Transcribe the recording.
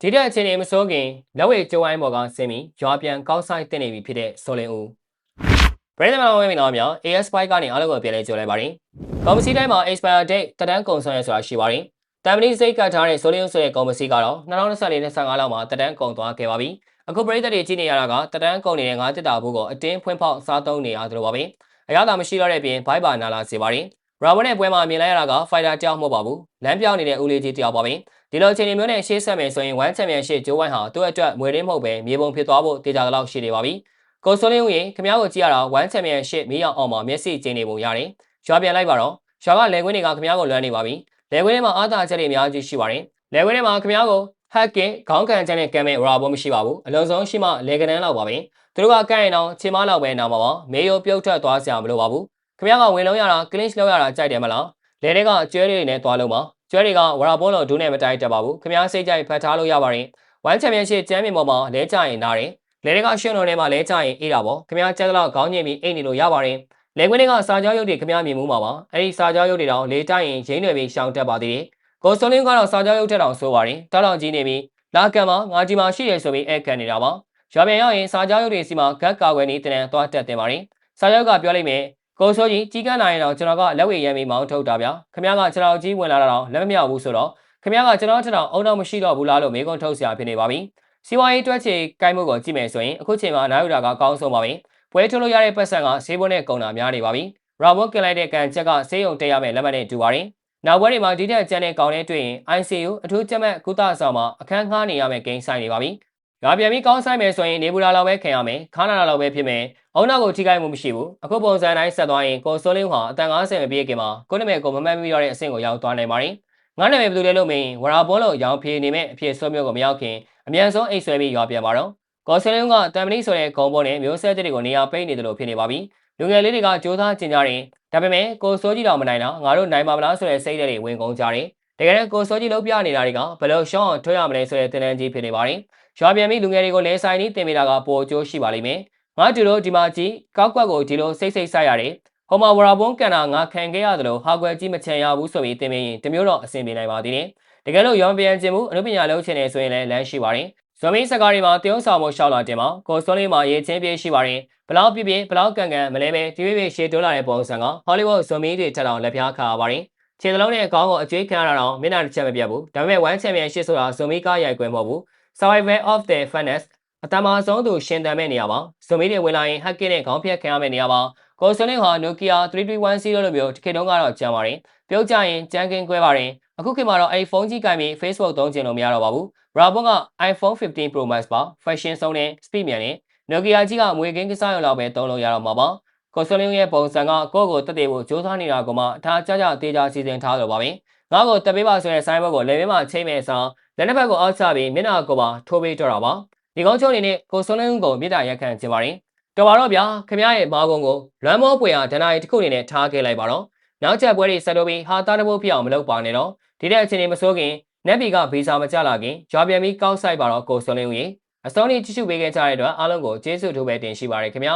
ဒီတဲ့အချိန်မစိုးခင်လက်ဝဲကျိုးဝိုင်းပေါ်ကဆင်းပြီးရွာပြန်ကောက်ဆိုင်တင်နေပြီဖြစ်တဲ့ဆိုလင်ဦးပရိသတ်များဝင်လာများ AS5 ကနေအားလုံးကိုပြန်လဲကြိုလိုက်ပါတယ်။ကော်မစီတိုင်းမှာ expire date တက်တန်းကုန်ဆုံးရဆိုတာရှိပါတယ်။တမ်မနီစိတ်ကတ်ထားတဲ့ဆိုလင်ဦးဆိုတဲ့ကော်မစီကတော့2024-25လောက်မှာတက်တန်းကုန်သွားခဲ့ပါပြီ။အခုပရိသတ်တွေကြည့်နေရတာကတက်တန်းကုန်နေတဲ့ငါးတက်တာဘူးကိုအတင်းဖွင့်ဖောက်စားသုံးနေရသလိုပါပဲ။အရသာမရှိတော့တဲ့ပြင်ဘိုက်ပါနာလာစေပါတယ်။ရာဘွန်နဲ့ပွဲမှာမြင်လိုက်ရတာကဖိုင်တာတယောက်မဟုတ်ပါဘူး။လမ်းပြောင်းနေတဲ့ဦးလေးကြီးတယောက်ပါပဲ။ဒီလိုအချိန်မျိုးနဲ့ရှေ့ဆက်မယ်ဆိုရင်1 Championship ဂျိုးဝိုင်းဟာသူ့အတွက်မွေရင်းမဟုတ်ပဲမြေပုံဖြစ်သွားဖို့တေချာတော့ရှိနေပါပြီ။ကိုဆိုလင်းဦးရေခင်ဗျားကိုကြည့်ရတာ1 Championship မီးအောင်အောင်မှာမျက်စိကျင်းနေပုံရတယ်။ရွာပြန်လိုက်ပါတော့။ရွာကလယ်ကွင်းတွေကခင်ဗျားကိုလွမ်းနေပါပြီ။လယ်ကွင်းထဲမှာအားသာချက်တွေအများကြီးရှိပါတယ်။လယ်ကွင်းထဲမှာခင်ဗျားကိုဟက်ကင်ခေါင်းကန်ချမ်းနဲ့ကမ်းမဲ့ရာဘောမရှိပါဘူး။အလုံးစုံရှိမှလယ်ကနန်းလောက်ပါပဲ။သူတို့ကကန့်ရင်တော့ခြေမလောက်ပဲနာမှာပါ။မေယိုပြုတ်ထွက်သွားစရာမလိုပါဘူး။ခင်ဗျားကဝင်လုံးရတာ clinch လောက်ရတာကြိုက်တယ်မလား။လယ်တွေကကျွဲတွေနဲ့သွားလုံးပါ။ကျွဲတွေကဝရာဘောလို့ဒူးနဲ့မတိုက်တတ်ပါဘူးခင်ဗျားစိတ်ကြိုက်ဖတ်ထားလို့ရပါတယ်1 Championship ကျမ်းမြေပေါ်မှာလဲကြရင်နားတယ်လဲတွေကရှွန်းလုံးထဲမှာလဲကြရင်အေးတာပေါ့ခင်ဗျားကြက်တော့ခေါင်းညင်ပြီးအိတ်နေလို့ရပါတယ်လဲခွင်းတွေကစာကြောရုပ်တွေခင်ဗျားမြင်မှုမှာပါအဲ့ဒီစာကြောရုပ်တွေတောင်လဲကြရင်ရင်းတွေပြီးရှောင်တက်ပါသေးတယ်ကိုစုံလင်းကတော့စာကြောရုပ်ထက်တောင်ဆိုးပါတယ်တောက်တောင်ကြီးနေပြီးလာကံမှာငါကြီးမှာရှိတယ်ဆိုပြီးအဲ့ကန်နေတာပါရွာပြန်ရောက်ရင်စာကြောရုပ်တွေစီမှာဂတ်ကာကွယ်နေတန်းသွားတက်တင်ပါတယ်စာကြောကပြောလိုက်မယ်ကိုဆိုကြီးကြီးကန်းနိုင်ရင်တော့ကျွန်တော်ကလက်ဝဲရမ်းပြီးမောင်းထုတ်တာဗျာခင်ဗျားကကျွန်တော်ကြီးဝင်လာတော့လက်မမြောက်ဘူးဆိုတော့ခင်ဗျားကကျွန်တော်ထက်တော့အုံတော့မရှိတော့ဘူးလားလို့မေးခွန်းထုတ်စရာဖြစ်နေပါပြီစီဝါရေးတွက်ချေကိုင်းမှုကိုကြည့်မယ်ဆိုရင်အခုချိန်မှာနားယူတာကအကောင်းဆုံးပါပဲပွဲထုတ်လို့ရတဲ့ပတ်စံကဈေးဘုန်းနဲ့ကုန်တာများနေပါပြီရာဘွန်ကင်လိုက်တဲ့ကန်ချက်ကဆေးရုံတက်ရမယ်လက်မှတ်နဲ့တူပါတယ်နောက်ပွဲတွေမှာဒီတက်ကျန်တဲ့ကောင်နဲ့တွေ့ရင် ICU အထူးချက်မှတ်ကုသဆောင်မှာအခန်းငှားနေရမယ်ဂိမ်းဆိုင်နေပါပြီရွာပြန်ပြီးကောင်းဆိုင်မယ်ဆိုရင်နေဘူးလာလောက်ပဲခင်ရမယ်ခါနာလာလောက်ပဲဖြစ်မယ်အုံနောက်ကိုထိခိုက်မှုမရှိဘူးအခုပုံစံတိုင်းဆက်သွားရင်ကိုစိုးလင်းဟာအတန်90မပြည့်ခင်မှာကိုနာမည်ကိုမမှတ်မိရတဲ့အဆင့်ကိုရောက်သွားနိုင်ပါတယ်ငါနာမည်ဘယ်သူလဲလို့မင်းဝရာဘောလို့ရောင်ဖြေနေမဲ့အဖြစ်ဆိုးမျိုးကိုမရောက်ခင်အမြန်ဆုံးအိတ်ဆွဲပြီးရွာပြန်ပါတော့ကိုစိုးလင်းကတမ်မနီဆိုတဲ့ဂုံပေါ်နဲ့မျိုးဆက်ချက်တွေကိုနေရာပိတ်နေတယ်လို့ဖြစ်နေပါပြီလူငယ်လေးတွေကကြိုးစားကျင်ကြတယ်ဒါပေမဲ့ကိုစိုးကြီးတော်မနိုင်တာငါတို့နိုင်ပါမလားဆိုတဲ့စိတ်တွေဝင်ကုန်ကြတယ်တကယ်တော့ကိုစိုးကြီးလုံးပြနေတာတွေကဘယ်လိုရှောင်းအောင်ထွေးရမလဲဆိုတဲ့တင်တန်းကြီးဖြစ်နေပါတယ်ရွာပြန်ပြီးလူငယ်တွေကိုလဲဆိုင်ပြီးတင်ပေးတာကပိုအကျိုးရှိပါလိမ့်မယ်ငါတို့တို့ဒီမှာကြည့်ကောက်ကွက်ကိုဒီလိုစိတ်ဆိုင်ရတယ်ဟိုမှာဝရာဘုံကန်တာငါခံခဲ့ရတယ်လို့ဟာကွယ်ကြီးမချန်ရဘူးဆိုပြီးတင်ပေးရင်တမျိုးတော့အဆင်ပြေနိုင်ပါသေးတယ်တကယ်လို့ရောင်ပြန်ခြင်းမှုအနုပညာလုံးချင်နေဆိုရင်လည်းလမ်းရှိပါတယ်ဇွန်မင်းစကားတွေမှာတရုံဆောင်မှုရှောက်လာတင်မှာကိုစွန်းလေးမှာရေးချင်းပြေးရှိပါတယ်ဘလောက်ပြပြဘလောက်ကန်ကန်မလဲပဲဒီပြရှေ့တိုးလာတဲ့ပုံစံကဟောလိဝုဒ်ဇွန်မင်းတွေထက်အောင်လက်ဖျားခါရပါတယ်ခြေစလုံးနဲ့အကောင်းကိုအကျွေးခံရတာတော့မျက်နှာတစ်ချက်မပြတ်ဘူးဒါပေမဲ့1 Championshipဆိုတာဇွန်မင်းကားရိုက်ကွယ်မဟုတ်ဘူး Survival of the Funnest အတမဆုံးသူရှင်တန်မဲ့နေရာပါဇွန်မီတွေဝင်လာရင်ဟက်ကင်းနဲ့ခေါင်းဖြတ်ခံရမယ့်နေရာပါကိုစလင်းဟာ Nokia 3310လို့မျိုးတစ်ခေတ်တုန်းကတော့ကြံပါတယ်ပြုတ်ကြရင်ကြမ်းကင်းကွဲပါတယ်အခုခေတ်မှာတော့အဲ့ဖုန်းကြီးကင်ပြီး Facebook သုံးကျင်လို့မရတော့ပါဘူးရာဘွန်က iPhone 15 Pro Max ပါ Fashion ဆုံးနဲ့ Speed မြန်နဲ့ Nokia ကြီးကမွေကင်းကစားရုံလောက်ပဲသုံးလို့ရတော့မှာပါကိုစလင်းရဲ့ပုံစံကကိုယ့်ကိုတက်တဲ့ဖို့စူးစမ်းနေတာကမှအထားကြတေးကြစီစဉ်ထားလို့ပါပဲငါ့ကိုတက်ပေးပါဆိုတဲ့ဆိုင်းဘုတ်ကိုလေဘင်းမှာချိန်မဲ့ဆောင်လက်နှစ်ဖက်ကိုအောက်ချပြီးမျက်နှာကိုပါထိုးပေးတော့တာပါဒီကောင်းချုံနေနဲ့ကိုစွန်းလင်းကိုမြေတားရက်ခံခြင်းပါတယ်တော်ပါတော့ဗျာခင်ဗျားရဲ့မာကုံကိုလွမ်းမောပွေဟာဒဏ္ဍာရီတစ်ခုအနေနဲ့ထားခဲ့လိုက်ပါတော့နောက်ချက်ပွဲတွေဆက်လို့ပြီးဟာသားတဘိုးဖြစ်အောင်မလုပ်ပါနဲ့တော့ဒီတဲ့အချိန်လေးမစိုးခင်နက်ဘီကဗီဇာမကြလာခင်ကြွားပြန်ပြီးကောက်ဆိုင်ပါတော့ကိုစွန်းလင်းရေအစောနေ့ကြည့်ရှုပေးခဲ့ကြတဲ့အတွက်အားလုံးကိုကျေးဇူးထိုးပဲတင်ရှိပါရခင်ဗျာ